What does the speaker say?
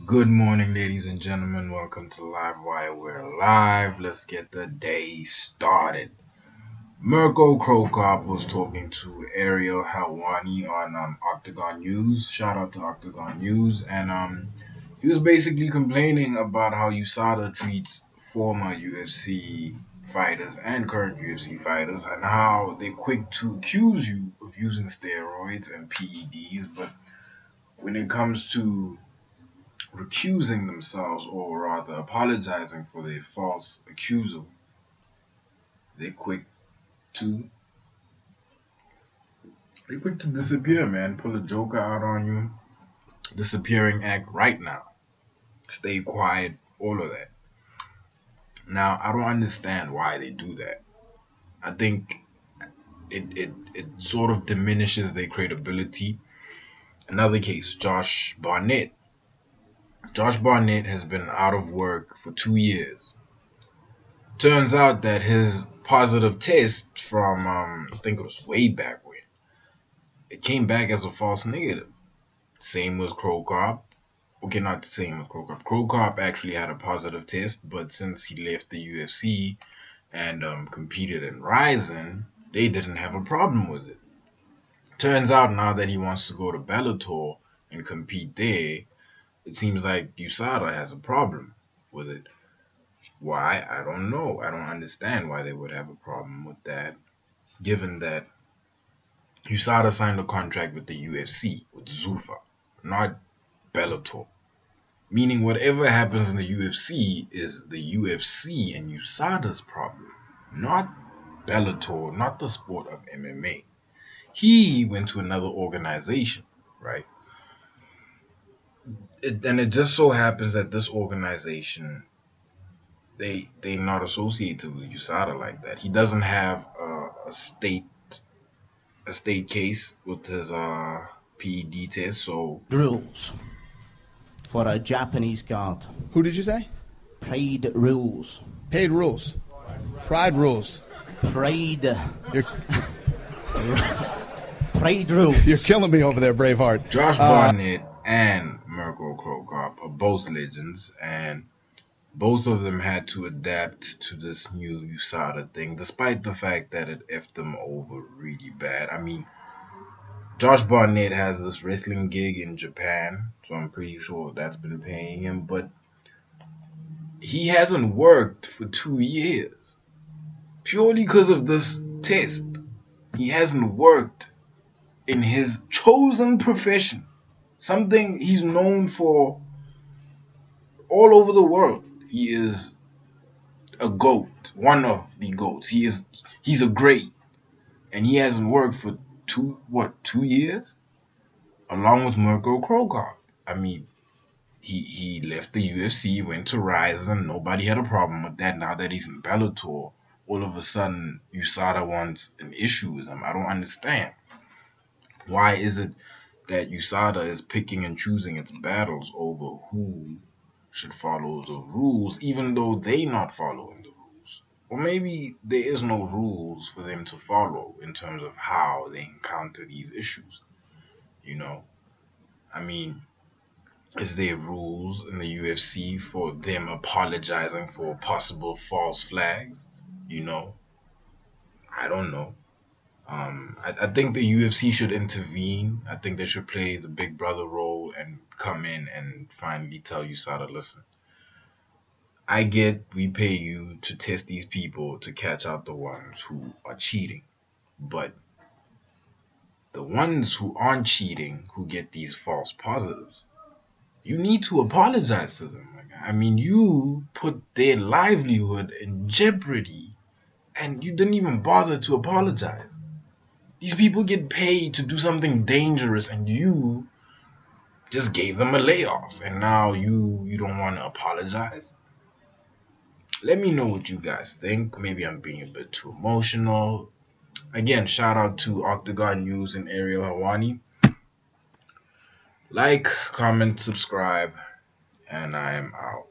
Good morning, ladies and gentlemen. Welcome to Live Wire. We're live. Let's get the day started. Mirko was talking to Ariel Helwani on Octagon News. Shout out to Octagon News. And he was basically complaining about how USADA treats former UFC fighters and current UFC fighters and how they're quick to accuse you of using steroids and PEDs. But when it comes to recusing themselves or rather apologizing for their false accusal, they're quick to disappear, man. Pull a joker out on you. Disappearing act right now. Stay quiet, all of that. Now I don't understand why they do that. I think it sort of diminishes their credibility. Another case, Josh Barnett. Josh Barnett has been out of work for 2 years. Turns out that his positive test from I think it was way back when it came back as a false negative. Same with Crow Cop. Okay, not the same with Crow Cop. Crow Cop actually had a positive test, but since he left the UFC and competed in Ryzen, they didn't have a problem with it. Turns out now that he wants to go to Bellator and compete there, it seems like USADA has a problem with it. Why? I don't know. I don't understand why they would have a problem with that, given that USADA signed a contract with the UFC, with Zuffa, not Bellator. Meaning whatever happens in the UFC is the UFC and USADA's problem, not Bellator, not the sport of MMA. He went to another organization, right? And it just so happens that this organization they not associated with USADA like that. He doesn't have a state case with his PED test, so Rules for a Japanese guard. Who did you say? Pride rules. Paid rules. Pride rules. Pride. You're, Pride rules. you're killing me over there, Braveheart. Josh Barnett and Mirko are both legends, and both of them had to adapt to this new USADA thing, despite the fact that it effed them over really bad. I mean, Josh Barnett has this wrestling gig in Japan, so I'm pretty sure that's been paying him, but he hasn't worked for 2 years purely because of this test. He hasn't worked in his chosen profession, something he's known for all over the world. He is a goat, one of the goats. He's a great, and he hasn't worked for 2 years, along with Mirko Krokop. I mean, he left the UFC, went to Ryzen. Nobody had a problem with that. Now that he's in Bellator, all of a sudden USADA wants an issue with him. I don't understand. Why is it that USADA is picking and choosing its battles over who should follow the rules, even though they not following the rules? Or maybe there is no rules for them to follow in terms of how they encounter these issues. You know, I mean, is there rules in the UFC for them apologizing for possible false flags? You know, I don't know. I think the UFC should intervene. I think they should play the big brother role and come in and finally tell USADA, listen, I get we pay you to test these people to catch out the ones who are cheating. But the ones who aren't cheating, who get these false positives, you need to apologize to them. I mean, you put their livelihood in jeopardy and you didn't even bother to apologize. These people get paid to do something dangerous and you just gave them a layoff and now you don't want to apologize. Let me know what you guys think. Maybe I'm being a bit too emotional. Again, shout out to Octagon News and Ariel Hawani. Like, comment, subscribe, and I am out.